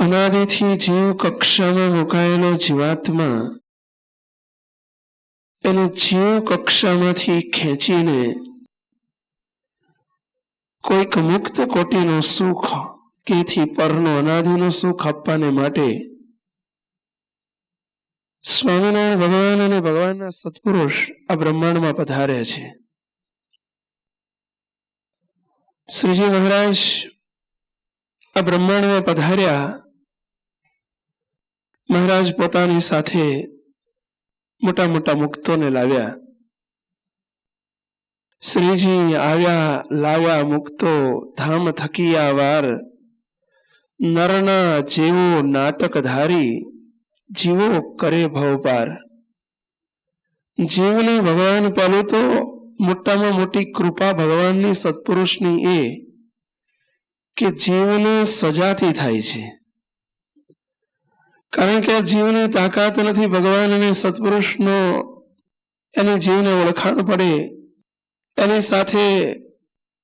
અનાદિથી જીવ કક્ષામાં મુકાયેલો જીવાત્મા એને જીવ કક્ષામાંથી ખેંચીને કોઈક મુક્ત કોટીનું સુખ કેથી પરનું અનાદિનું સુખ આપવાને માટે સ્વામિનારાયણ ભગવાન અને ભગવાનના સત્પુરુષ આ બ્રહ્માંડમાં પધારે છે. શ્રીજી મહારાજ આ બ્રહ્માંડમાં પધાર્યા. મહારાજ પોતાની સાથે મોટા મોટા મુક્તોને લાવ્યા. શ્રીજી આવ્યા લાવ્યા મુક્તો ધામ થકીયા વાર, નરના જેવો નાટક ધારી જીવો કરે ભવપાર. જીવને ભગવાન પહેલું તો મોટામાં મોટી કૃપા ભગવાનની સત્પુરુષની એ કે જીવને સજાથી થાય છે. કારણ કે આ જીવની તાકાત નથી ભગવાન અને સત્પુરુષનો એને જીવને ઓળખાણ પડે, એની સાથે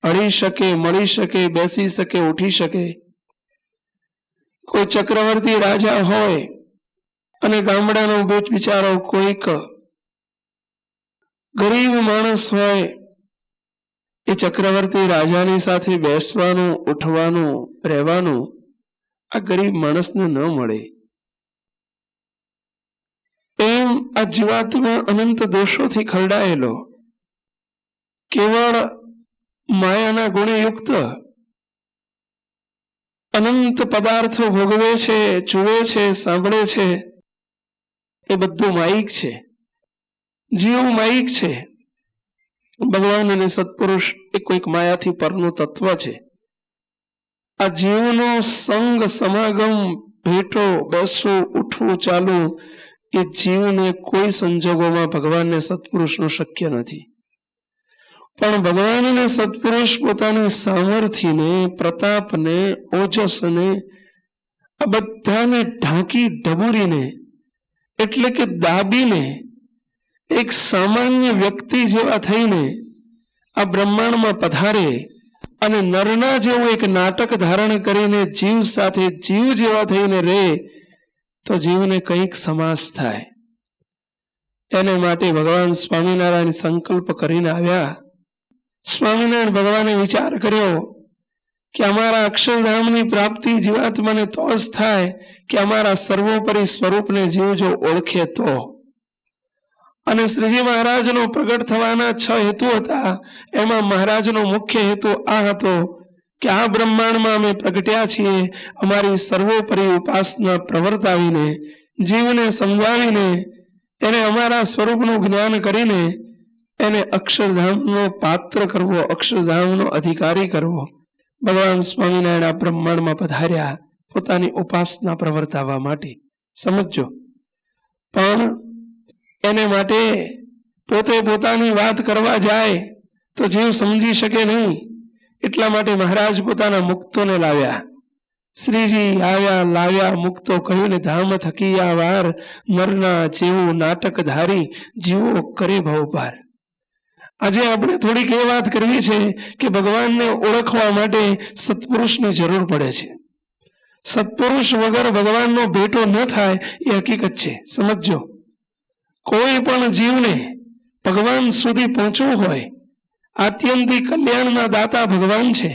હળી શકે, મળી શકે, બેસી શકે, ઉઠી શકે. કોઈ ચક્રવર્તી રાજા હોય અને ગામડાનો બિચારો કોઈક ગરીબ માણસ હોય, એ ચક્રવર્તી રાજાની સાથે બેસવાનું, ઉઠવાનું, રહેવાનું આ ગરીબ માણસને ન મળે. એમ આ જીવાત્મા અનંત દોષોથી ખરડાયેલો, કેવળ માયાના ગુણે યુક્ત અનંત પદાર્થો ભોગવે છે, જુએ છે, સાંભળે છે. એ બધું માયિક છે. જીવ માયિક છે. ભગવાન અને સત્પુરુષ એ કોઈક માયાથી પરનું તત્વ છે. આ જીવનો સંગ, સમાગમ, ભેટો, બેસવું, ઉઠવું, ચાલવું એ જીવને કોઈ સંજોગોમાં ભગવાનને સત્પુરુષનું શક્ય નથી. પણ ભગવાન અને સત્પુરુષ પોતાની સામર્થ્યને, પ્રતાપને, ઓજસને આ બધાને ઢાંકી ઢબુરીને એટલે કે દાબીને એક સામાન્ય વ્યક્તિ જેવા થઈને આ બ્રહ્માંડમાં પધારે અને નરના જેવું એક નાટક ધારણ કરીને જીવ સાથે જીવ જેવા થઈને રહે તો જીવને કંઈક સમાસ થાય. એને માટે ભગવાન સ્વામિનારાયણ સંકલ્પ કરીને આવ્યા. સ્વામિનારાયણ ભગવાને વિચાર કર્યો કે અમારા અક્ષરધામની પ્રાપ્તિ જીવાત્માને તો જ થાય કે અમારા સર્વોપરી સ્વરૂપને જીવ જો ઓળખે તો. અને શ્રીજી મહારાજનો પ્રગટ થવાના 6 હેતુ હતા. એમાં મહારાજનો મુખ્ય હેતુ આ હતો કે આ બ્રહ્માંડમાં અમે પ્રગટ્યા છીએ અમારી સર્વોપરી ઉપાસના પ્રવર્તાવીને, જીવને સમજાવીને, એને અમારા સ્વરૂપનું જ્ઞાન કરીને એને અક્ષરધામનો પાત્ર કરવો, અક્ષરધામનો અધિકારી કરવો. ભગવાન સ્વામિનારાયણ આ બ્રહ્માંડમાં પધાર્યા પોતાની ઉપાસના પ્રવર્તાવવા માટે. સમજો, પણ એને માટે પોતે પોતાની વાત કરવા જાય તો જીવ સમજી શકે નહીં. એટલા માટે મહારાજ પોતાના મુક્તોને લાવ્યા. શ્રીજી આવ્યા લાવ્યા મુક્તો કહ્યું ને ધામ થકીયા વાર, નરના જેવું નાટક ધારી જીવો કરે ભવપાર. આજે આપણે થોડીક એ વાત કરવી છે કે ભગવાનને ઓળખવા માટે સત્પુરુષની જરૂર પડે છે. સત્પુરુષ વગર ભગવાનનો ભેટો ન થાય એ હકીકત છે. સમજો, કોઈ પણ જીવને ભગવાન સુધી પહોંચવું હોય, આત્યંતિક કલ્યાણના દાતા ભગવાન છે.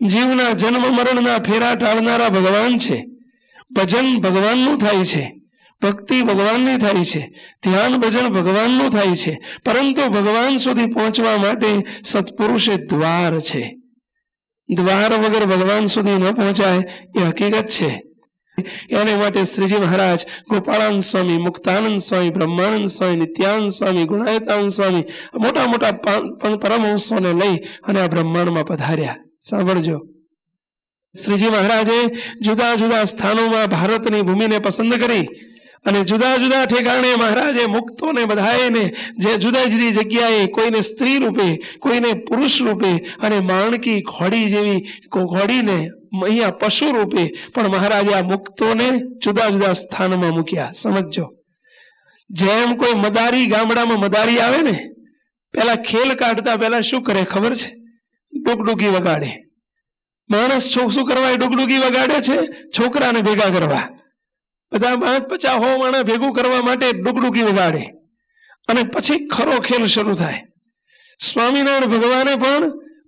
જીવના જન્મ મરણના ફેરા ટાળનારા ભગવાન છે. ભજન ભગવાનનું થાય છે, ભક્તિ ભગવાનની થાય છે, ધ્યાન ભજન ભગવાનનું થાય છે. પરંતુ ભગવાન સુધી પહોંચવા માટે સત્પુરુષ એ દ્વાર છે. દ્વાર વગર ભગવાન સુધી ન પહોંચાય એ હકીકત છે. એને માટે શ્રીજી મહારાજ ગોપાળાનંદ સ્વામી, મુક્તાનંદ સ્વામી, બ્રહ્માનંદ સ્વામી, નિત્યાનંદ સ્વામી, ગુણાયતાનંદ સ્વામી મોટા મોટા પરમહંસોને લઈ અને આ બ્રહ્માંડમાં પધાર્યા. સાંભળજો, શ્રીજી મહારાજે જુદા જુદા સ્થાનોમાં ભારતની ભૂમિને પસંદ કરી અને જુદા જુદા ઠેકાણે મહારાજે મુક્તોને બધાને જે જુદા જુદી જગ્યાએ કોઈને સ્ત્રી રૂપે, કોઈને પુરુષ રૂપે અને માણકી ઘોડી જેવી ઘોડીને અહીંયા પશુ રૂપે પણ મહારાજે આ મુક્તોને જુદા જુદા સ્થાનમાં મૂક્યા. સમજો, જેમ કોઈ મદારી ગામડામાં મદારી આવે ને, પેલા ખેલ કાઢતા પહેલા શું કરે ખબર છે? ડુગડુગી વગાડે. માણસ શું કરવા ડુગડુગી વગાડે છે? છોકરાને ભેગા કરવા. બધા 50 માણસ ભેગું કરવા માટે ડુગડુગી વગાડે અને પછી ખરો ખેલ શરૂ થાય. સ્વામિનારાયણ ભગવાને પણ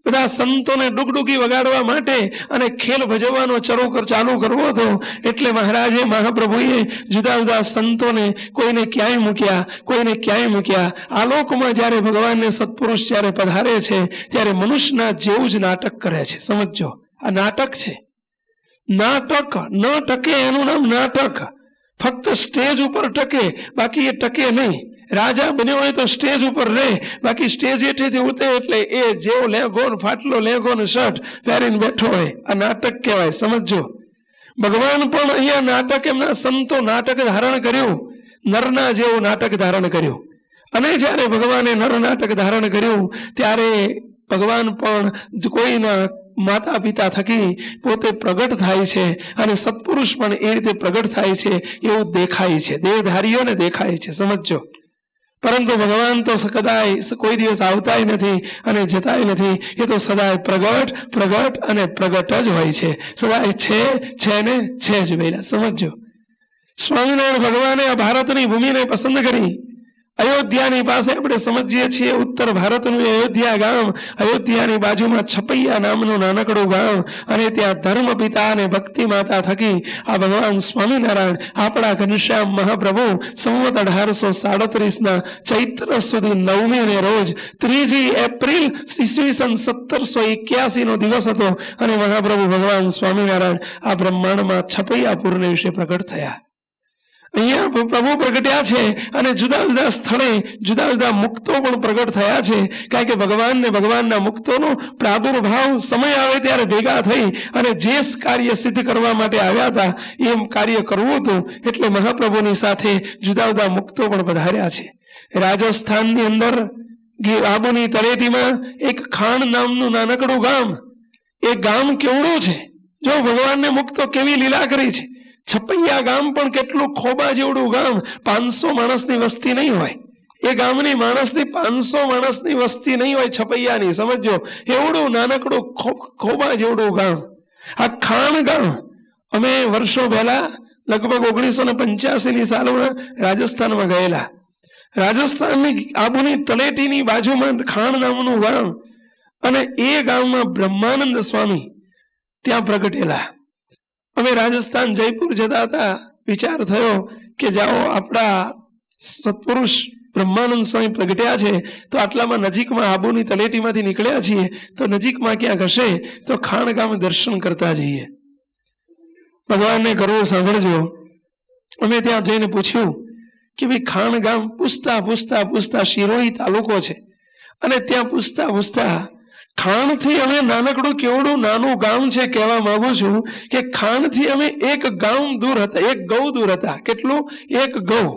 બધા સંતોને ડુગડુગી વગાડવા માટે અને ખેલ ભજવવાનો ચાલુ કરવો હતો. એટલે મહારાજે, મહાપ્રભુએ જુદા જુદા સંતોને કોઈને ક્યાંય મૂક્યા, કોઈને ક્યાંય મૂક્યા. આ લોકમાં જ્યારે ભગવાનને સત્પુરુષ જ્યારે પધારે છે ત્યારે મનુષ્યના જેવું જ નાટક કરે છે. સમજો, આ નાટક છે. નાટક ન ટકે એનું નામ નાટક. ફક્ત સ્ટેજ ઉપર ટકે, બાકી એ ટકે નહીં. રાજા બન્યો હોય તો સ્ટેજ ઉપર રહે, બાકી સ્ટેજ હેઠેથી ઉતરે એટલે એ જેવો લેંઘો ફાટલો લેંઘો ને શર્ટ પહેરીને બેઠો હોય. આ નાટક કહેવાય. સમજો, ભગવાન પણ અહીંયા નાટક, એમના સંતો નાટક ધારણ કર્યું, નરના જેવું નાટક ધારણ કર્યું. અને જ્યારે ભગવાને નર નાટક ધારણ કર્યું ત્યારે ભગવાન પણ કોઈના માતા પિતા થકી પોતે પ્રગટ થાય છે અને સત્પુરુષ પણ એ રીતે પ્રગટ થાય છે એવું દેખાય છે, દેહધારીઓને દેખાય છે. સમજો, પરંતુ ભગવાન તો કદાય કોઈ દિવસ આવતાય નથી અને જતાય નથી. એ તો સદાય પ્રગટ પ્રગટ અને પ્રગટ જ હોય છે. સદાય છે ને છે જ ભાઈ. સમજો, સ્વામિનારાયણ ભગવાને આ ભારતની ભૂમિને પસંદ કરી. અયોધ્યાની પાસે આપણે સમજીએ છીએ ઉત્તર ભારતનું અયોધ્યા ગામ. અયોધ્યાની બાજુમાં છપૈયા નામનું નાનકડું ગામ અને ત્યાં ધર્મ પિતા અને ભક્તિ માતા થકી આ ભગવાન સ્વામિનારાયણ આપણા ઘનશ્યામ મહાપ્રભુ સંવત 1837 ચૈત્ર સુધી 9મી રોજ 3 એપ્રિલ ઈસવીસન 1781 દિવસ હતો અને મહાપ્રભુ ભગવાન સ્વામિનારાયણ આ બ્રહ્માંડમાં છપૈયાપુરને વિશે પ્રગટ થયા. અહીંયા પ્રભુ પ્રગટ્યા છે અને જુદા જુદા સ્થળે જુદા જુદા મુક્તો પણ પ્રગટ થયા છે. કારણ કે ભગવાનને ભગવાનના મુક્તોનો પ્રાદુર્ભાવ સમય આવે ત્યારે ભેગા થઈ અને જે કાર્ય સિદ્ધ કરવા માટે આવ્યા હતા એમ કાર્ય કરવું હતું. એટલે મહાપ્રભુની સાથે જુદા જુદા મુક્તો પણ પધાર્યા છે. રાજસ્થાનની અંદર આબુની તળેટીમાં એક ખાણ નામનું નાનકડું ગામ. એ ગામ કેવડું છે! જો ભગવાનને મુક્તો કેવી લીલા કરી છે. છપૈયા ગામ પણ કેટલું ખોબા જેવડું ગામ. 500 માણસની વસ્તી નહીં હોય એ ગામની. માણસની 500 માણસની વસ્તી નહીં હોય છપૈયાની. સમજો, એવડું નાનકડું ખોબા જેવડું ગામ આ ખાણ ગામ. અમે વર્ષો પહેલા લગભગ 1985ની સાલમાં રાજસ્થાનમાં ગયેલા. રાજસ્થાનની આબુની તળેટીની બાજુમાં ખાણ નામનું ગામ અને એ ગામમાં બ્રહ્માનંદ સ્વામી ત્યાં પ્રગટેલા. અમે રાજસ્થાન જયપુર જતા હતા. વિચાર થયો કે જાઓ, આપણા સત્પુરુષ બ્રહ્માનંદ સ્વામી પ્રગટ્યા છે તો આટલામાં નજીકમાં આબુની તળેટીમાંથી નીકળ્યા છીએ તો નજીકમાં ક્યાંક હશે તો ખાણ ગામ દર્શન કરતા જઈએ. ભગવાનને કરવું સાંભળજો. અમે ત્યાં જઈને પૂછ્યું કે ભાઈ ખાણ ગામ. પૂછતા શિરોઈ તાલુકો છે અને ત્યાં પૂછતા ખાણથી અમે નાનકડું કેવડું નાનું ગામ છે. કહેવા માંગુ છું કે ખાણથી અમે એક ગામ દૂર હતા, એક ગૌ દૂર હતા. કેટલું? એક ગૌ.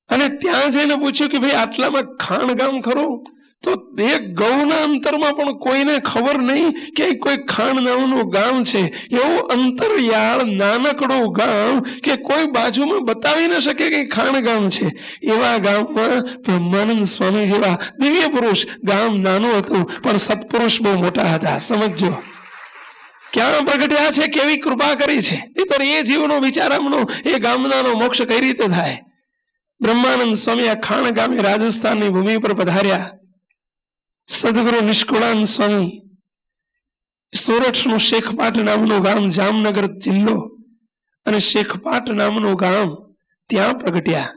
અને ત્યાં જઈને પૂછ્યું કે ભાઈ આટલામાં ખાણ ગામ ખરું? તો એક ગૌના અંતરમાં પણ કોઈને ખબર નહીં કે કોઈ ખાણ નામનું ગામ છે. એવું અંતરિયાળ નાનકડું ગામ કે કોઈ બાજુમાં બતાવી ન શકે કે ખાણ ગામ છે. એવા ગામમાં બ્રહ્માનંદ સ્વામી જેવા દિવ્ય પુરુષ. ગામ નાનું હતું પણ સત્પુરુષ બહુ મોટા હતા. સમજો, ક્યાં પ્રગટ્યા છે, કેવી કૃપા કરી છે. નહીતર એ જીવનો વિચારામનો એ ગામનાનો મોક્ષ કઈ રીતે થાય? બ્રહ્માનંદ સ્વામી આ ખાણ ગામે રાજસ્થાનની ભૂમિ પર પધાર્યા. સદગુરુ નિષ્કુળાનંદ સ્વામી સોરઠનું શેખપાટ નામનું ગામ, જામનગર જિલ્લો અને શેખપાટ નામનું ગામ ત્યાં પ્રગટ્યા.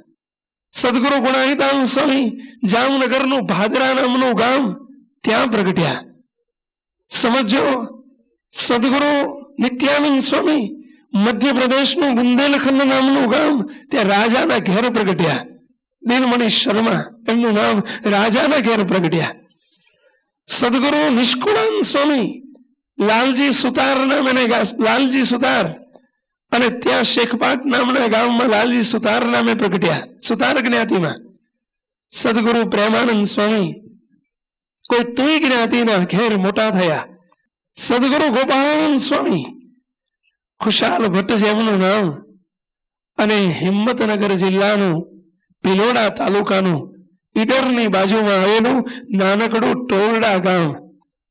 સદગુરુ ગુણાહિતાનંદ સ્વામી જામનગરનું ભાદરા નામનું ગામ ત્યાં પ્રગટ્યા. સમજો, સદગુરુ નિત્યાનંદ સ્વામી મધ્યપ્રદેશનું બુંદેલખંડ નામનું ગામ ત્યાં રાજાના ઘેર પ્રગટ્યા. દિલમણી શર્મા એમનું નામ, રાજાના ઘેર પ્રગટ્યા. સદગુરુ નિષ્કુળાનંદ સ્વામી લાલજી સુતાર નામે, લાલજી સુતાર, અને ત્યાં શેખપાટ નામના ગામમાં લાલજી સુતાર નામે પ્રગટ્યા. સુતાર જ્ઞાતિમાં. સદગુરુ પ્રેમાનંદ સ્વામી કોઈ તુઈ જ્ઞાતિના ઘેર મોટા થયા. સદગુરુ ગોપાળાનંદ સ્વામી, ખુશાલ ભટ્ટ જેમનું નામ, અને હિંમતનગર જિલ્લાનું ભિલોડા તાલુકાનું ઈડરની બાજુમાં આવેલું નાનકડું ટોરડા ગામ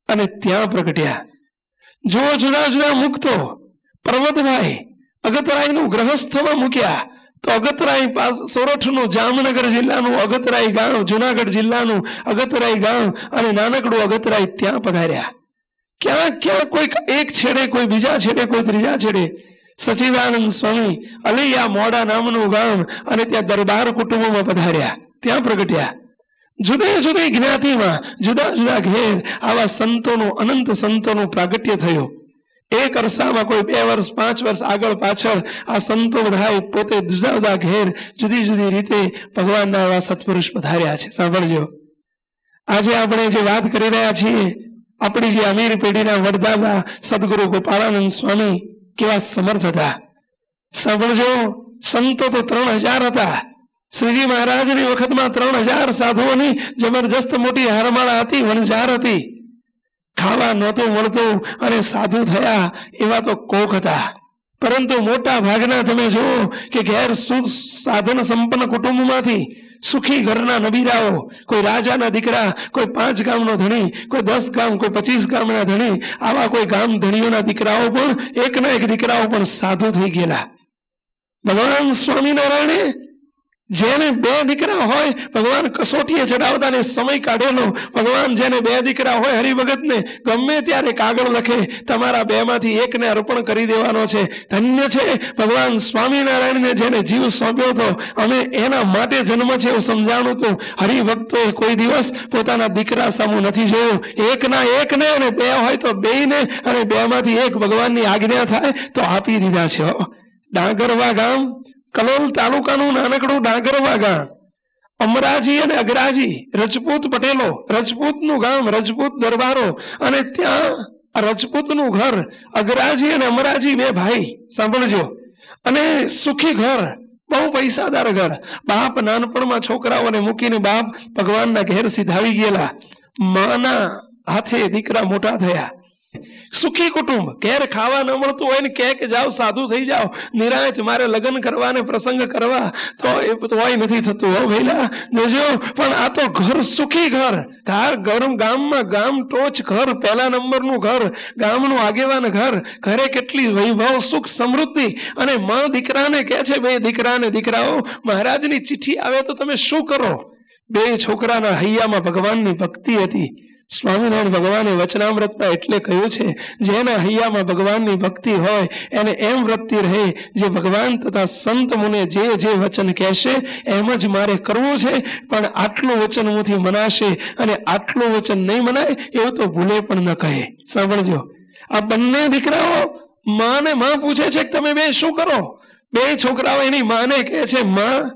અને ત્યાં પ્રગટ્યા. જો જુદા જુદા મુક્તો પર્વતભાઈ અગતરાયનું ગ્રહસ્થમાં મૂક્યા તો અગતરાય પાસે સોરઠનું જામનગર જિલ્લાનું અગતરાય ગામ, જુનાગઢ જિલ્લાનું અગતરાય ગામ અને નાનકડું અગતરાય ત્યાં પધાર્યા. ક્યાં ક્યાં કોઈક એક છેડે, કોઈ બીજા છેડે, કોઈ ત્રીજા છેડે સચ્ચિદાનંદ સ્વામી અલૈયા મોડા નામનું ગામ અને ત્યાં દરબાર કુટુંબોમાં પધાર્યા, ત્યાં પ્રગટ્યા. જુદે જુદી જ્ઞાતિમાં જુદા જુદા ઘેર આવા સંતોનું, અનંત સંતોનું પ્રાગટ્ય થયું. એક અરસામાં કોઈ 2 વર્ષ 5 વર્ષ આગળ પાછળ આ સંતો બધા પોતે જુદા જુદા ઘેર જુદી જુદી રીતે ભગવાનના એવા સત્પુરુષ પધાર્યા છે. સાંભળજો, આજે આપણે જે વાત કરી રહ્યા છીએ, આપણી જે અમીર પેઢીના વડદાદા સદગુરુ ગોપાળાનંદ સ્વામી કેવા સમર્થ હતા. સાંભળજો, સંતો તો 3000 હતા. શ્રીજી મહારાજની વખતમાં 3000 સાધુઓની જબરજસ્ત મોટી હારમાળા હતી, વણઝાર હતી. ખાવા નહોતું મળતું અને સાધુ થયા એવા તો કોક હતા. પરંતુ મોટા ભાગના તમે જુઓ કે ઘેર સાધન સંપન્ન કુટુંબમાંથી સુખી ઘરના નબીરાઓ, કોઈ રાજાના દીકરા, કોઈ 5 ગામનો ધણી, કોઈ 10 ગામ, કોઈ 25 ગામના ધણી, આવા કોઈ ગામ ધણીઓના દીકરાઓ પણ, એકના એક દીકરાઓ પણ સાધુ થઈ ગયેલા. ભગવાન સ્વામિનારાયણે જેને 2 દીકરા હોય ભગવાન કસોટીએ ચડાવતા ને સમય કાઢેલો. ભગવાન જેને 2 દીકરા હોય હરિભગતને ગમે ત્યારે કાગળ લખે, તમારા 2 માંથી એકને અર્પણ કરી દેવાનો છે. ધન્ય છે ભગવાન સ્વામિનારાયણને જેને જીવ સોંપ્યો હતો. અમે એના માટે જન્મ છે એવું સમજાણું હતું. હરિભક્તોએ કોઈ દિવસ પોતાના દીકરા સામું નથી જોયું. એકના એકને અને 2 હોય તો 2ને અને 2 માંથી એક ભગવાનની આજ્ઞા થાય તો આપી દીધા છે. ડાંગરવા ગામ, કલોલ તાલુકાનું નાનકડું ડાંગરવા ગામ, અમરાજી અને અગરાજી રજપૂત પટેલો, રજપૂતનું ગામ, રજપૂત દરબારો અને ત્યાં રજપૂતનું ઘર. અગરાજી અને અમરાજી 2 ભાઈ. સાંભળજો, અને સુખી ઘર, બહુ પૈસાદાર ઘર. બાપ નાનપણમાં છોકરાઓને મૂકીને બાપ ભગવાનના ઘેર સીધાવી ગયેલા. માના હાથે દીકરા મોટા થયા. સુખી કુટુંબ, ઘેર ખાવા ન મળતું હોય ને કે જાઓ સાધુ થઈ જાઓ, નિરાંત મારે લગ્ન કરવા ને પ્રસંગ કરવા, તો એ તોય નથી થતું. હો ભઈલા જોજો, પણ આ તો ઘર, સુખી ઘર, ગામમાં ગામ ટોચ ઘર, 1 નંબરનું ઘર, ગામનું આગેવાન ઘર. ઘરે કેટલી વૈભવ, સુખ, સમૃદ્ધિ. અને માં દીકરાને કહે છે, 2 દીકરાને દીકરાઓ, મહારાજની ચિઠ્ઠી આવે તો તમે શું કરો? 2 છોકરાના હૈયામાં ભગવાનની ભક્તિ હતી. સ્વામિનારાયણ ભગવાને વચનામૃતમાં એટલે કહ્યું છે, જેના હૈયામાં ભગવાનની ભક્તિ હોય એને એમ વૃત્તિ રહે, જે ભગવાન તથા સંત મુને જે જે વચન કહેશે એમ જ મારે કરવું છે. પણ આટલું વચન મુથી મનાશે અને આટલું વચન નહીં મનાય એવું તો ભૂલે પણ ન કહે. સાંભળજો, આ બંને દીકરાઓ માને માં પૂછે છે કે તમે 2 શું કરો? 2 છોકરાઓ એની માને કહે છે, માં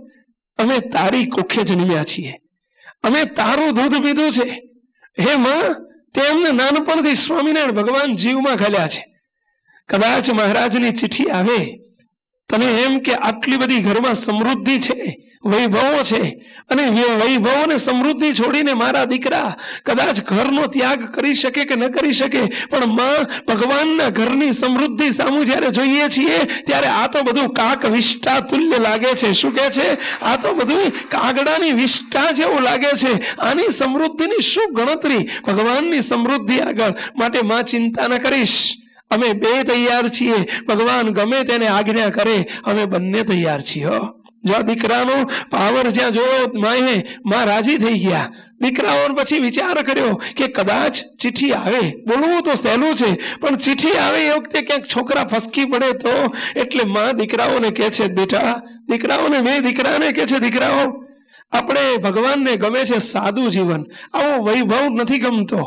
અમે તારી કોખે જન્મ્યા છીએ, અમે તારું દૂધ પીધું છે. હે માં, તેમને નાનપણથી સ્વામિનારાયણ ભગવાન જીવમાં ઘાલ્યા છે. કદાચ મહારાજની ચિઠ્ઠી આવે, તમે એમ કે આટલી બધી ઘરમાં સમૃદ્ધિ છે, વૈભવો છે, અને વૈભવ અને સમૃદ્ધિ છોડીને મારા દીકરા કદાચ ઘરનો ત્યાગ કરી શકે કે ન કરી શકે, પણ માં ભગવાનના ઘરની સમૃદ્ધિ સામું જ્યારે જોઈએ છીએ ત્યારે આ તો બધું કાક વિષ્ટા તુલ્ય લાગે છે. શું કહે છે? આ તો બધું કાગડાની વિષ્ટા જેવું લાગે છે. આની સમૃદ્ધિની શું ગણતરી ભગવાનની સમૃદ્ધિ આગળ. માટે માં ચિંતા ન કરીશ, અમે 2 તૈયાર છીએ. ભગવાન ગમે તેને આજ્ઞા કરે, અમે બંને તૈયાર છીએ. જો દીકરાનો પાવર જ્યાં જોયો માએ, માં રાજી થઈ ગયા. દીકરાઓ પછી વિચાર કર્યો કે કદાચ ચિઠ્ઠી આવે, બોલવું તો સહેલું છે, પણ ચિઠ્ઠી આવે એ વખતે ક્યાંક છોકરા ફસકી પડે તો. એટલે માં દીકરાઓને કહે છે, બેટા, દીકરાઓને 2 દીકરાને કહે છે, દીકરાઓ આપણે ભગવાનને ગમે છે સાદું જીવન, આવો વૈભવ નથી ગમતો.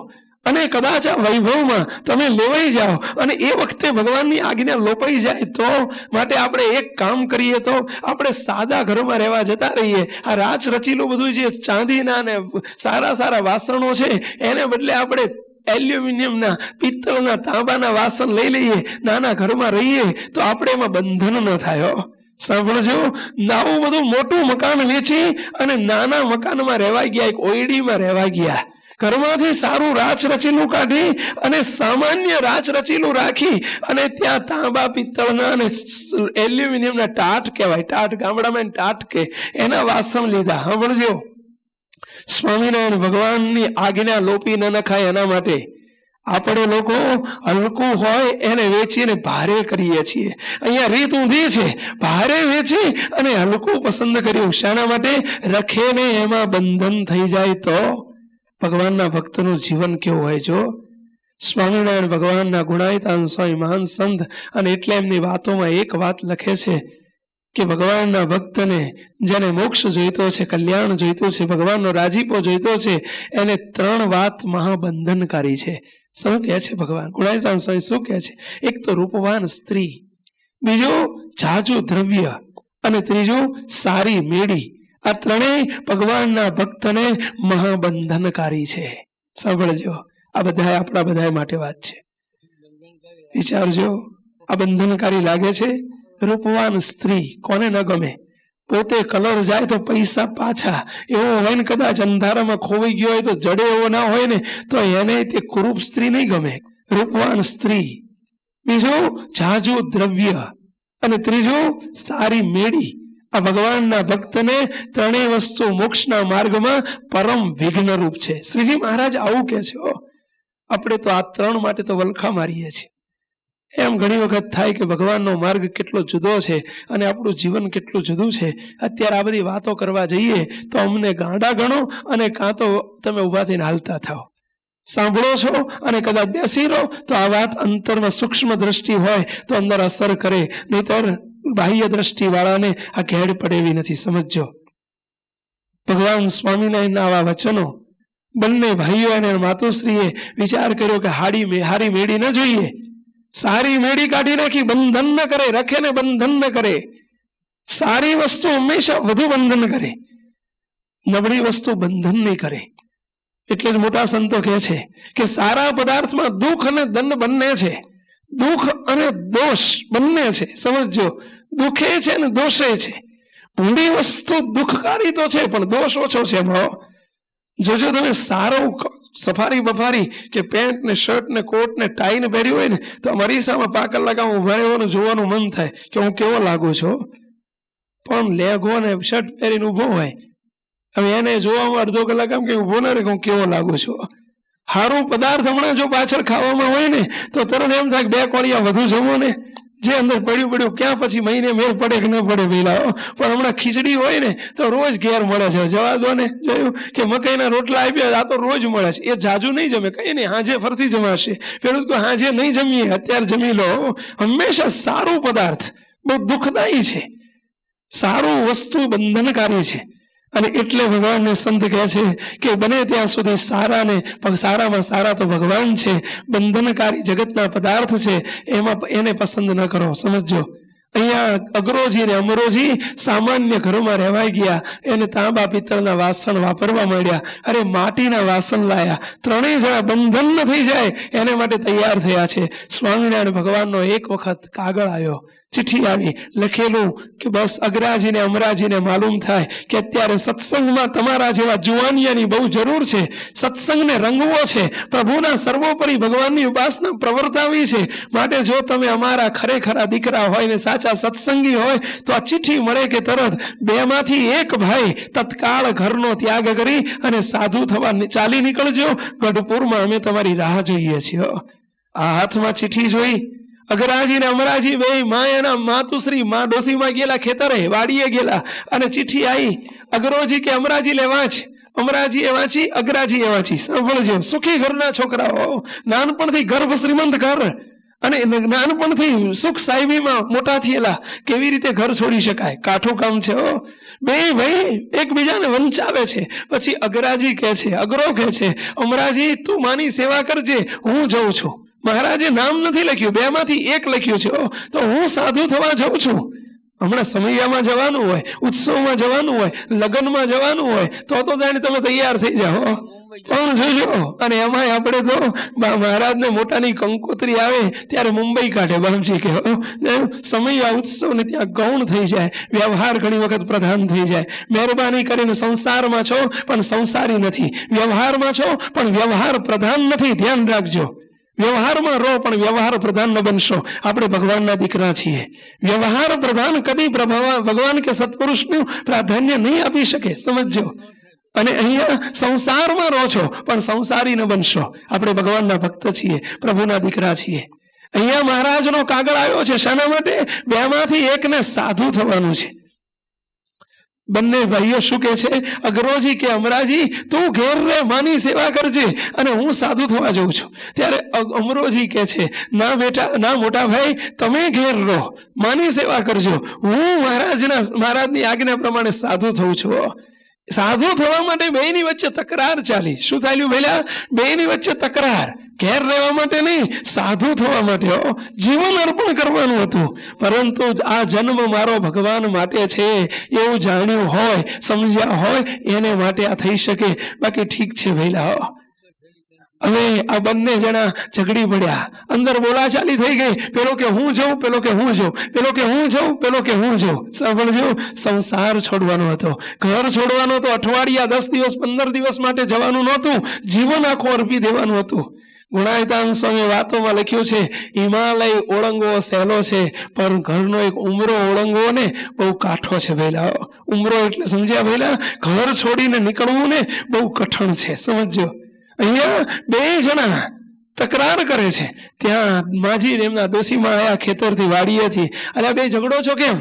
અને કદાચ આ વૈભવમાં તમે લેવાઈ જાઓ અને એ વખતે ભગવાનની આજ્ઞા લોપાઈ જાય તો. માટે આપણે એક કામ કરીએ તો આપણે સાદા ઘરમાં રહેવા જતા રહીએ. આ રાચ રચીલું બધું જે ચાંદીના ને સારા સારા વાસણો છે એને બદલે આપણે એલ્યુમિનિયમના, પિત્તળના, તાંબાના વાસણ લઈ લઈએ, નાના ઘરમાં રહીએ તો આપણે એમાં બંધન ન થાય. સાંભળજો, આવું બધું મોટું મકાન વેચી અને નાના મકાનમાં રહેવા ગયા, એક ઓયડીમાં રહેવા ગયા. ઘરમાંથી સારું રાચ રચીલું કાઢી અને સામાન્ય રાચ રચીલું રાખી અને ત્યાં તાંબા, પિત્તળના અને એલ્યુમિનિયમના ટાટ કહેવાય, ટાટ ગામડામાં ટાટ કે, એના વાસણ લીધા. સાંભળજો, સ્વામિનારાયણ ભગવાનની આજ્ઞા લોપી ન નખાય એના માટે આપણે લોકો હલકું હોય એને વેચીને ભારે કરીએ છીએ. અહીંયા રીત ઊંધી છે, ભારે વેચી અને હલકું પસંદ કર્યું. શાના માટે? રખે ને એમાં બંધન થઈ જાય તો. ભગવાનના ભક્તનું જીવન કેવું હોય જો. સ્વામિનારાયણ ભગવાનના ગુણાયતાન સ્વામી મહાન સંત, અને એટલે એમની વાતોમાં એક વાત લખે છે કે ભગવાનના ભક્તને જેને મોક્ષ જોઈતો છે, કલ્યાણ જોઈતું છે, ભગવાનનો રાજીપો જોઈતો છે, એને 3 વાત મહાબંધનકારી છે. શું કહે છે ભગવાન? ગુણાયતાન સ્વામી શું કહે છે? એક તો રૂપવાન સ્ત્રી, બીજું જાજુ દ્રવ્ય, અને ત્રીજું સારી મેળી. આ 3 ભગવાનના ભક્તને મહાબંધનકારી છે. સાંભળજો, આ બધા આપણા બધા માટે વાત છે. વિચારજો, આ બંધનકારી લાગે છે. રૂપવાન સ્ત્રી કોને ન ગમે? પોતે કલર જાય તો પૈસા પાછા, એવો હોય ને કદાચ અંધારામાં ખોવાઈ ગયો હોય તો જડે એવો ના હોય ને તો એને તે કુરૂપ સ્ત્રી નહીં ગમે. રૂપવાન સ્ત્રી, બીજું જાજુ દ્રવ્ય, અને ત્રીજું સારી મેળી. આ ભગવાનના ભક્તને 3 વસ્તુ મોક્ષના માર્ગમાં પરમ વિઘ્ન રૂપ છે. શ્રીજી મહારાજ આવું કે છે. આપણે તો આ 3 માટે તો વલખા મારીએ છીએ. એમ ઘણી વખત થાય કે ભગવાનનો માર્ગ કેટલો જુદો છે અને આપણું જીવન કેટલું જુદું છે. અત્યારે આ બધી વાતો કરવા જઈએ તો અમને ગાંડા ગણો, અને કાં તો તમે ઊભા થઈને હાલતા થાઓ. સાંભળો છો અને કદાચ બેસી રહો તો આ વાત અંતરમાં સૂક્ષ્મ દ્રષ્ટિ હોય તો અંદર અસર કરે, નહીતર બાહ્ય દ્રષ્ટિ વાળાને આ ઘેડ પડે એવી નથી. સમજો, ભગવાન સ્વામિનારાયણના આવા વચનો બંને ભાઈઓ અને માતુશ્રીએ વિચાર કર્યો કે હારી મેળી ન જોઈએ. સારી મેળી કાઢી નાખી. બંધન ન કરે, રખે ને બંધન ન કરે. સારી વસ્તુ હંમેશા વધુ બંધન કરે, નબળી વસ્તુ બંધન નહીં કરે. એટલે જ મોટા સંતો કહે છે કે સારા પદાર્થમાં દુઃખ અને દંડ બંને છે. દુઃખ અને દોષ બંને છે. સમજો, દુઃખે છે અને દોષે છે. ઊંડી વસ્તુ દુઃખકારી તો છે પણ દોષ ઓછો છે એમાં. જોજો તમે સારું સફારી બફારી કે પેન્ટ ને શર્ટ ને કોટ ને ટાઈ ને પહેર્યું હોય ને તો અરીસામાં પાકલ લગાવું ઉભા રહેવાનું જોવાનું મન થાય કે હું કેવો લાગુ છું. પણ લેગો ને શર્ટ પહેરીને ઉભો હોય, હવે એને જોવામાં અડધો કલાક આમ કે ઉભો ના રહે કે હું કેવો લાગુ છું. સારું પદાર્થ હમણાં જો પાછળ ખાવામાં હોય ને તો તરત એમ થાય 2 કોળિયા વધુ જમો ને, જે અંદર પડ્યું ક્યાં પછી મહિને મેળ પડે કે ન પડે પેલા. પણ હમણાં ખીચડી હોય ને તો રોજ ઘેર મળે છે. જવા દો ને, જોયું કે મકાઈના રોટલા આપ્યા, આ તો રોજ મળે છે. એ જાજુ નહીં જમે, કઈ નહીં, હાજે ફરતી જમાશે. પેલું હાજે નહીં જમીએ, અત્યારે જમી લો. હંમેશા સારું પદાર્થ બહુ દુઃખદાયી છે. સારું વસ્તુ બંધનકારી છે. અને એટલે ભગવાનને સંત કહે છે કે બને ત્યાં સુધી સારામાં સારા તો ભગવાન છે. બંધનકારી જગતના પદાર્થ છે, એમાં એને પસંદ ન કરો. સમજો, અહીંયા અગ્રોજી ને અમરોજી સામાન્ય ઘરોમાં રહેવાઈ ગયા. એને તાંબા પિત્તળના વાસણ વાપરવા માંડ્યા. અરે માટીના વાસણ લાયા. 3 જણા બંધન ન થઈ જાય એને માટે તૈયાર થયા છે. સ્વામિનારાયણ ભગવાનનો એક વખત કાગળ આવ્યો, ચિઠ્ઠી આવી, લખેલું કે બસ અગ્રાજીને અમરાજીને માલુમ થાય કે અત્યારે સત્સંગમાં તમારા જેવા જુવાનિયાની બહુ જરૂર છે. સત્સંગને રંગવો છે, પ્રભુના સર્વોપરી ભગવાનની ઉપાસના પ્રવર્તાવી છે. માટે જો તમે અમારા ખરેખરા દીકરા હોય ને સાચા સત્સંગી હોય તો આ ચિઠ્ઠી મળે કે તરત 2 માંથી 1 ભાઈ તત્કાળ ઘરનો ત્યાગ કરી અને સાધુ થવા ચાલી નીકળજો. ગઢપુરમાં અમે તમારી રાહ જોઈએ છીએ. આ હાથમાં ચિઠ્ઠી જોઈ અગ્રાજી ને અમરાજી બે માયાના માતુશ્રી મા ડોસીમાં ગયેલા, ખેતરે વાડીએ ગયેલા, અને ચિઠ્ઠી આવી. અગ્રોજી કે અમરાજી લે વાંચ. અમરાજી એ વાંચી, અગ્રાજી એ વાંચી. સાંભળજો, સુખી ઘરના છોકરાઓ, નાનપણથી ગર્ભ શ્રીમંત ઘર અને નાનપણથી સુખ સાહેબીમાં મોટા થયેલા, કેવી રીતે ઘર છોડી શકાય? કાઠું કામ છે. બે ભાઈ એકબીજાને વંચાવે છે. પછી અગ્રાજી કહે છે, અગ્રો કહે છે, અમરાજી તું માની સેવા કરજે, હું જઉં છું. મહારાજે નામ નથી લખ્યું, 2 માંથી 1 લખ્યું છે. તો હું સાધુ થવા જાઉં છું. હમણાં સમયામાં જવાનું હોય, ઉત્સવમાં જવાનું હોય, લગ્નમાં જવાનું હોય તો જાણે તમે તૈયાર થઈ જાઓ. પણ જોજો, અને એમાં આપણે તો મહારાજને મોટાની કંકોત્રી આવે ત્યારે મુંબઈ કાઢે બામજી કે સમય ઉત્સવ ને ત્યાં ગૌણ થઈ જાય, વ્યવહાર ઘણી વખત પ્રધાન થઈ જાય. મહેરબાની કરીને સંસારમાં છો પણ સંસારી નથી, વ્યવહારમાં છો પણ વ્યવહાર પ્રધાન નથી. ધ્યાન રાખજો, વ્યવહારમાં રહો પણ વ્યવહાર પ્રધાન ન બનશો. આપણે ભગવાનના દીકરા છીએ. વ્યવહાર પ્રધાન કદી ભગવાન કે સત્પુરુષનું પ્રાધાન્ય નહીં આપી શકે. સમજો, અને અહીંયા સંસારમાં રહો છો પણ સંસારી ન બનશો. આપણે ભગવાનના ભક્ત છીએ, પ્રભુના દીકરા છીએ. અહીંયા મહારાજનો કાગળ આવ્યો છે. શાના માટે? બેમાંથી એકને સાધુ થવાનું છે. બંને ભાઈઓ શું કે છે? અગ્રોજી કે અમરાજી, તું ઘેર રે, માની સેવા કરજે અને હું સાધુ થવા જઉં છું. ત્યારે અમરોજી કે છે, ના બેટા, ના મોટા ભાઈ, તમે ઘેર રહો, માની સેવા કરજો, હું મહારાજની આજ્ઞા પ્રમાણે સાધુ થઉં છું. સાધુ થવા માટે બેની વચ્ચે તકરાર ચાલી. શું ચાલ્યું ભેલા? બેની વચ્ચે તકરાર. ઘેર રહેવા માટે નહીં, સાધુ થવા માટે જીવન અર્પણ કરવાનું હતું. પરંતુ આ જન્મ મારો ભગવાન માટે છે એવું જાણ્યું હોય, સમજ્યા હોય, એને માટે આ થઈ શકે. બાકી ઠીક છે ભેલા. હવે આ બંને જણા ઝઘડી પડ્યા, અંદર બોલાચાલી થઈ ગઈ. પેલો કે હું જઉં, પેલો કે હું જઉં, પેલો કે હું જઉં, પેલો કે હું જઉં. સાંભળજો, સંસાર છોડવાનો હતો, ઘર છોડવાનો હતો. અઠવાડિયા, 10 દિવસ, 15 દિવસ માટે જવાનું નહોતું, જીવન આખું અર્પી દેવાનું હતું. ગુણાયતાન સ્વામી વાતોમાં લખ્યું છે, હિમાલય ઓળંગવો સહેલો છે, પણ ઘરનો એક ઉમરો ઓળંગવો ને બહુ કાઠો છે ભેલા. ઉમરો એટલે સમજ્યા ભેલા? ઘર છોડીને નીકળવું ને બહુ કઠણ છે, સમજો. અહીંયા બે જણા તકરાર કરે છે. ત્યાં માજી એમના ડોસીમાં આયા ખેતરથી, વાડીએથી. અરે બે ઝઘડો છો કેમ?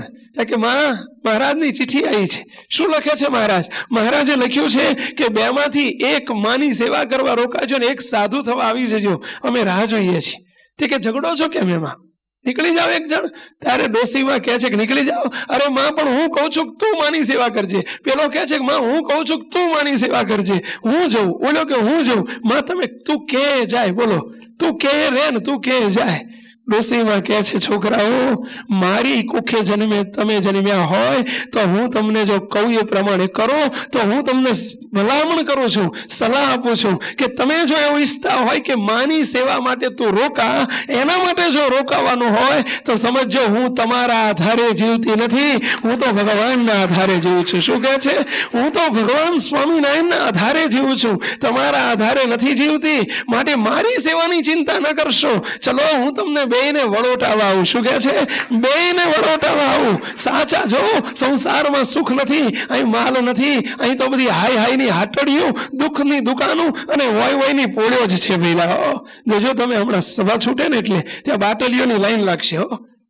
કે માં, મહારાજની ચિઠ્ઠી આવી છે. શું લખે છે મહારાજ? મહારાજે લખ્યું છે કે બેમાંથી એક માની સેવા કરવા રોકાજો ને એક સાધુ થવા આવી જજો, અમે રાહ જોઈએ છીએ. તે કે ઝઘડો છો કેમ? એમાં નીકળી જાઓ એક જણ. ત્યારે ડોસીમાં કહે છે કે નીકળી જાઓ. અરે માં, પણ હું કહું છું તું માની સેવા કરજે. પેલો કહે છે કે માં, હું કહું છું તું માની સેવા કરજે, હું જઉં. બોલો કે હું જઉં. માં, તમે તું કે જાય, બોલો, તું કે રે ને તું કે જાય. ડોસીમાં કહે છે, છોકરાઓ, મારી કુખે જન્મે તમે જન્મ્યા હોય તો હું તમને જો કહું એ પ્રમાણે કરો તો હું તમને ભલામણ કરું છું, સલાહ આપું છું કે તમે જો એવું ઈચ્છતા હોય કે માની સેવા માટે તું રોકા, એના માટે જો રોકાવાનું હોય તો સમજો હું તમારા આધારે જીવતી નથી, હું તો ભગવાનના આધારે જીવું છું. શું કહે છે? હું તો ભગવાન સ્વામિનારાયણના આધારે જીવું છું, તમારા આધારે નથી જીવતી. માટે મારી સેવાની ચિંતા ન કરશો. ચલો, હું તમને બેને વળોટાવા આવું. શું કહે છે? બેને વળોટાવા આવું. સાચા જો, સંસારમાં સુખ નથી, અહીં માલ નથી, અહીં તો બધી હાય હાયની હાટડીઓ, દુઃખની દુકાનો અને વોય વોયની પોળ્યો જ છે ભઈલા. જોજો તમે હમણાં સભા છૂટે ને એટલે ત્યાં બાટલીઓની લાઈન લાગશે.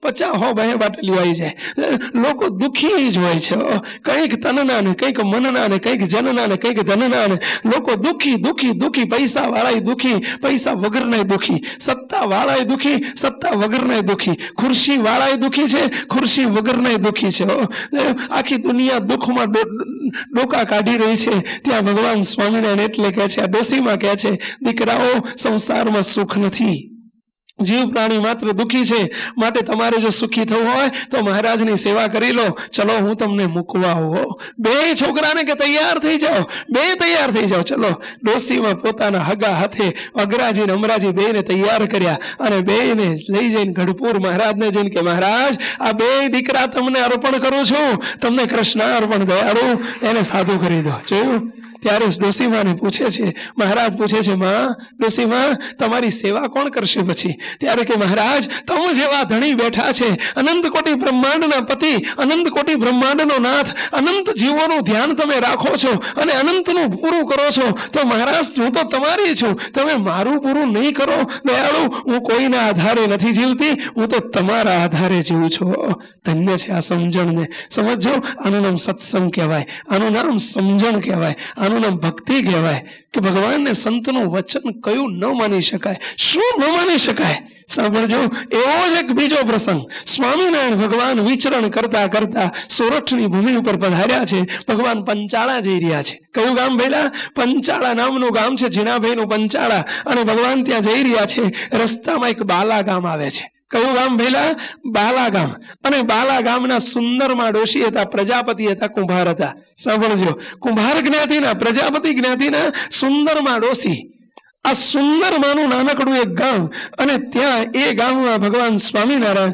50 બાટલીઓ આવી જાય. લોકો દુઃખી જ હોય છે. કંઈક તનના ને કંઈક મનના ને કંઈક જનના ને કંઈક ધનના ને લોકો દુઃખી દુઃખી દુઃખી. પૈસા વાળાય દુઃખી, પૈસા વગરનાય દુઃખી. સત્તા વાળાય દુઃખી, સત્તા વગરનાય દુઃખી. ખુરશી વાળાય દુઃખી છે, ખુરશી વગરનાય દુઃખી છે. આખી દુનિયા દુઃખમાં ડોકા કાઢી રહી છે. ત્યાં ભગવાન સ્વામિનારાયણ એટલે કહે છે, આ ડોસીમાં કહે છે, દીકરાઓ, સંસારમાં સુખ નથી, જીવ પ્રાણી માત્ર દુઃખી છે. માટે તમારે જો સુખી થવું હોય તો મહારાજની સેવા કરી લો. ચલો, હું તમને મૂકવા આવું. બે છોકરાને કે તૈયાર થઈ જાઓ, બે તૈયાર થઈ જાઓ. ચલો, ડોસીમાં પોતાના હગા હાથે અગ્રાજી ને અમરાજી બેને તૈયાર કર્યા અને બેને લઈ જઈને ગઢપુર મહારાજને જઈને કે મહારાજ, આ બે દીકરા તમને અર્પણ કરું છું, તમને કૃષ્ણ અર્પણ દયાળુ, એને સાધુ કરી દો. જોયું? ત્યારે ડોસીમાને પૂછે છે, મહારાજ પૂછે છે, માં, ડોસીમા, તમારી સેવા કોણ કરશે પછી? ત્યારે કે મહારાજ, તમે જેવા ધણી બેઠા છે, અનંત કોટી બ્રહ્માંડના પતિ, અનંત કોટી બ્રહ્માંડનો નાથ, અનંત જીવોનું ધ્યાન તમે રાખો છો અને અનંતનું પૂરું કરો છો, તો મહારાજ, હું તો તમારી છું, તમે મારું પૂરું નહીં કરો દયાળુ. હું કોઈના આધારે નથી જીવતી, હું તો તમારા આધારે જીવું છું. ધન્ય છે આ સમજણને. સમજો, આનું નામ સત્સંગ કહેવાય, આનું નામ સમજણ કહેવાય, આનું નામ ભક્તિ કહેવાય. કે ભગવાનને સંતનું વચન કયું ન માની શકાય, શું ન માની શકાય. સાંભળજો, એવો જ એક બીજો પ્રસંગ. સ્વામિનારાયણ ભગવાન વિચરણ કરતા કરતા સોરઠની ભૂમિ ઉપર પધાર્યા છે. ભગવાન પંચાળા જઈ રહ્યા છે. કયું ગામ ભેલા? પંચાળા નામનું ગામ છે, જીણાભાઈનું પંચાળા. અને ભગવાન ત્યાં જઈ રહ્યા છે. રસ્તામાં એક બાલા ગામ આવે છે. કયું ગામ ભેલા? બાલા ગામ. અને બાલા ગામના સુંદરમાં ડોશી હતા, પ્રજાપતિ હતા, કુંભાર હતા. સાંભળજો, કુંભાર જ્ઞાતિના, પ્રજાપતિ જ્ઞાતિના સુંદરમાં ડોશી. આ સુંદરમાંનું નાનકડું એક ગામ. અને ત્યાં એ ગામમાં ભગવાન સ્વામિનારાયણ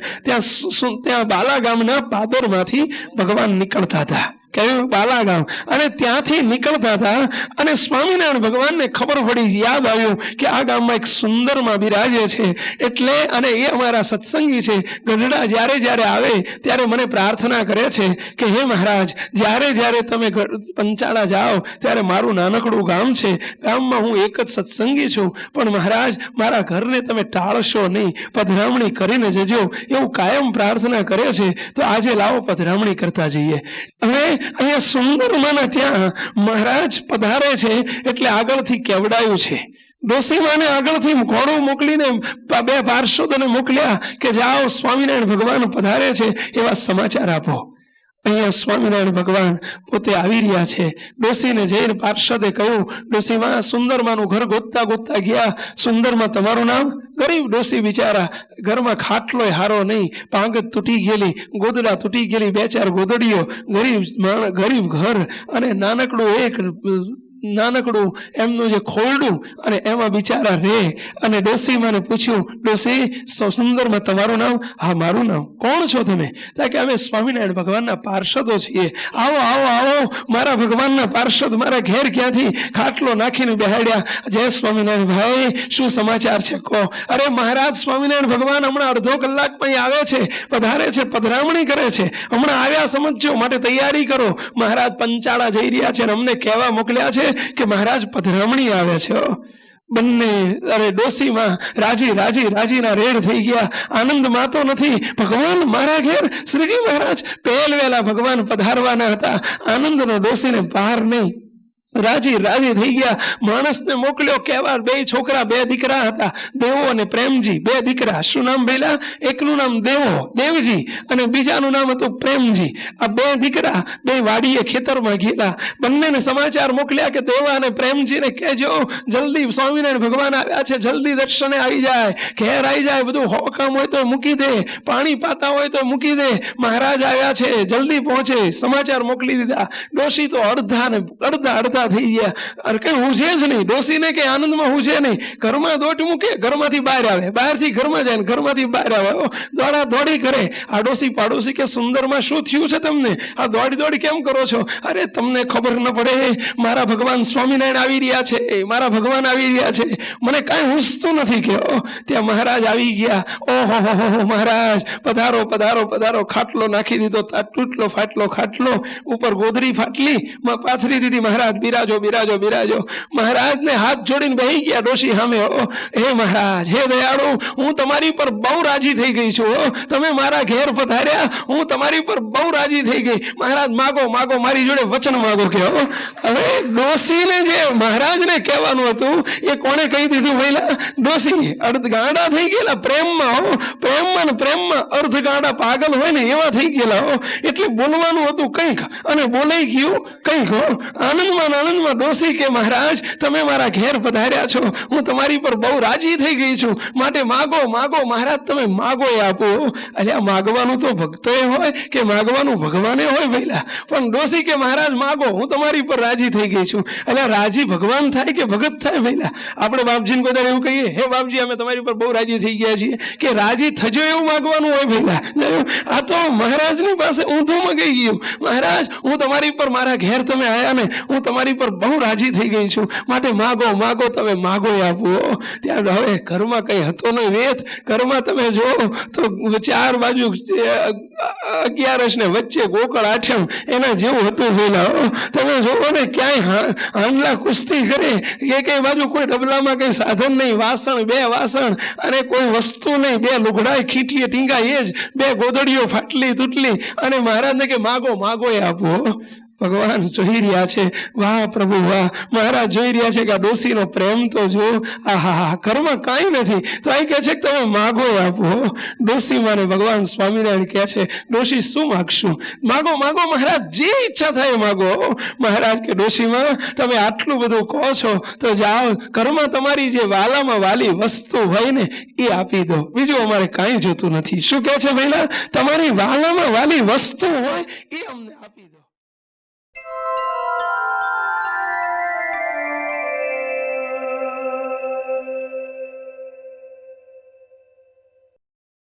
ત્યાં બાલા ગામના પાદરમાંથી ભગવાન નીકળતા હતા. કયું? બાલા ગામ. અને ત્યાંથી નીકળતા હતા અને સ્વામિનારાયણ ભગવાનને ખબર પડી, યાદ આવ્યું કે આ ગામમાં એક સુંદરમાં બિરાજે છે એટલે, અને એ અમારા સત્સંગી છે. ગઢડા જ્યારે જ્યારે આવે ત્યારે મને પ્રાર્થના કરે છે કે હે મહારાજ, જ્યારે જ્યારે તમે પંચાળા જાઓ ત્યારે મારું નાનકડું ગામ છે, ગામમાં હું એક જ સત્સંગી છું, પણ મહારાજ મારા ઘરને તમે ટાળશો નહીં, પધરામણી કરીને જજો, એવું કાયમ પ્રાર્થના કરે છે. તો આજે લાવો પધરામણી કરતા જઈએ. હવે અહીંયા સુંદરમાના ત્યાં મહારાજ પધારે છે એટલે આગળથી કેવડાયું છે. ડોસીમાને આગળથી ઘોડું મોકલીને બે પાર્ષદોને મોકલ્યા કે જાઓ સ્વામિનારાયણ ભગવાન પધારે છે એવા સમાચાર આપો. અહીંયા સ્વામિનારાયણ ભગવાન પોતે આવી રહ્યા છે. ડોસીને જઈને પાર્ષદે કહ્યું, ડોસીમાં સુંદરમાનું ઘર ગોતતા ગોતતા ગયા, સુંદરમાં તમારું નામ? ગરીબ ડોસી બિચારા, ઘરમાં ખાટલોય હારો નહીં, પાંગત તૂટી ગયેલી, ગોદડા તૂટી ગયેલી, બે ચાર ગોદડીઓ, ગરીબ ઘર, અને નાનકડું એમનું જે ખોરડું, અને એમાં બિચારા રે. અને ડોસીમાને પૂછ્યું, ડોસી સુંદરમાં તમારું નામ? હા મારું નામ. કોણ છો તમે? કે અમે સ્વામિનારાયણ ભગવાનના પાર્ષદો છીએ. આવો આવો આવો મારા ભગવાનના પાર્ષદ, મારા ઘેર ક્યાંથી ખાટલો નાખીને બેહાડ્યા. જય સ્વામિનારાયણ ભાઈ, શું સમાચાર છે કહો? અરે મહારાજ સ્વામિનારાયણ ભગવાન હમણાં અડધો કલાકમાં આવે છે, પધારે છે, પધરામણી કરે છે, હમણાં આવ્યા સમજો, માટે તૈયારી કરો. મહારાજ પંચાળા જઈ રહ્યા છે અને અમને કહેવા મોકલ્યા છે કે મહારાજ પધરામણી આવે છે. બંને અરે ડોસીમાં રાજીના રેડ થઈ ગયા. આનંદ માતો નથી. ભગવાન મારા ઘેર, શ્રીજી મહારાજ પહેલ વેલા ભગવાન પધારવાના હતા. આનંદનો ડોસીને પાર નહીં. રાજી થઈ ગયા. માણસને મોકલ્યો કહેવા, બે છોકરા, બે દીકરા હતા, દેવો અને પ્રેમજી, બે દીકરા. શું નામ ભેલા? એકનું નામ દેવજી અને બીજાનું નામ હતું પ્રેમજી. આ બે દીકરા બે વાડીએ ખેતરમાં ગયેલા. બંનેને સમાચાર મોકલ્યા કે દેવા અને પ્રેમજીને કહેજો જલ્દી સ્વામિનારાયણ ભગવાન આવ્યા છે, જલ્દી દર્શને આવી જાય, ઘેર આવી જાય, બધું હોકામ હોય તો મૂકી દે, પાણી પાતા હોય તો મૂકી દે, મહારાજ આવ્યા છે, જલ્દી પહોંચે. સમાચાર મોકલી દીધા. ડોશી તો અડધા થઈ ગયા. અરે કઈ હુંજે જ નહીં. ડોસીને કઈ આનંદમાં હુંજે નહીં. ઘરમાં દોટ મૂકે, ઘરમાંથી બહાર આવે, બહારથી ઘરમાં જાય, ઘરમાંથી બહાર આવે, દોડા દોડી કરે. આ ડોસી પાડોશી કે સુંદરમાં શું થયું છે તમને? આ દોડી કેમ કરો છો? અરે તમને ખબર ન પડે, મારા ભગવાન સ્વામિનારાયણ આવી રહ્યા છે, મારા ભગવાન આવી રહ્યા છે, મને કાંઈ હુંસતું નથી. કે ત્યાં મહારાજ આવી ગયા. ઓહો મહારાજ પધારો પધારો પધારો. ખાટલો નાખી દીધો, તૂટલો ફાટલો ખાટલો, ઉપર ગોદડી ફાટલી પાથરી દીધી. મહારાજ બિરાજો. મહારાજને હાથ જોડીને બેહી ગયા ડોશી સામે. હે મહારાજ, હે દયાળુ, હું તમારી પર બહુ રાજી થઈ ગઈ છું. તમે મારા ઘેર પધાર્યા, હું તમારી પર બહુ રાજી થઈ ગઈ. મહારાજ માગો, મારી જોડે વચન માગો. કે હવે ડોશીને જે મહારાજને કહેવાનું હતું એ કોણે કહી દીધું? પહેલા ડોશી અર્ધ ગાંડા થઈ ગયેલા પ્રેમમાં. પ્રેમમાં અર્ધ ગાંડા પાગલ હોય ને એવા થઈ ગયેલા. એટલે બોલવાનું હતું કંઈક અને બોલાઈ ગયું કંઈક. આનંદમાં ડોસી કે મહારાજ તમે મારા ઘેર પધાર્યા છો, હું તમારી પર બહુ રાજી થઈ ગઈ છું, માટે માગો. મહારાજ તમે માગો એ આપો. અલ્યા માગવાનું તો ભક્તોએ હોય કે માગવાનું ભગવાને હોય પહેલા? પણ ડોસી કે મહારાજ માગો, હું તમારી પર રાજી થઈ ગઈ છું. અલ્યા રાજી ભગવાન થાય કે ભગત થાય પહેલા? આપણે બાપજીને કોઈ એવું કહીએ, હે બાપજી અમે તમારી પર બહુ રાજી થઈ ગયા છીએ, કે રાજી થજો એવું માગવાનું હોય પહેલા? આ તો મહારાજની પાસે ઊંધું મગાઈ ગયું. મહારાજ હું તમારી પર, મારા ઘેર તમે આવ્યા ને, હું તમારી પર બહુ રાજી થઈ ગઈ છું, માટે માગો. તમે માગો એ આપો. ત્યાં હવે ઘરમાં કઈ હતો નહીં વેત. ઘરમાં તમે જો તો ચાર બાજુ 11 ને વચ્ચે ગોકળ આઠમ એના જેવું હતું પેલા. તમે જોવો ને ક્યાંય હાંડલા કુસ્તી કરે, કે કઈ બાજુ કોઈ ડબલામાં કઈ સાધન નહીં, બે વાસણ અને કોઈ વસ્તુ નહીં, બે લુગડાય ખીટીએ ટીંગા, એ જ બે ગોદડીઓ ફાટલી તૂટલી. અને મહારાજને કે માગો એ આપો. ભગવાન જોઈ રહ્યા છે. વાહ પ્રભુ વાહ. મહારાજ જોઈ રહ્યા છે કે આ ડોસીનો પ્રેમ તો જો. આહા, ઘરમાં કાંઈ નથી તો અહીં કહે છે કે તમે માગો એ આપો. ડોસી માને ભગવાન સ્વામિનારાયણ કહે છે, ડોસી શું માગશું? માગો મહારાજ, જે ઈચ્છા થાય માગો. મહારાજ કે ડોસીમાં તમે આટલું બધું કહો છો તો જાઓ, ઘરમાં તમારી જે વાલામાં વાલી વસ્તુ હોય ને એ આપી દો, બીજું અમારે કાંઈ જોતું નથી. શું કહે છે પહેલા? તમારી વાલામાં વાલી વસ્તુ હોય એ અમને આપી દો.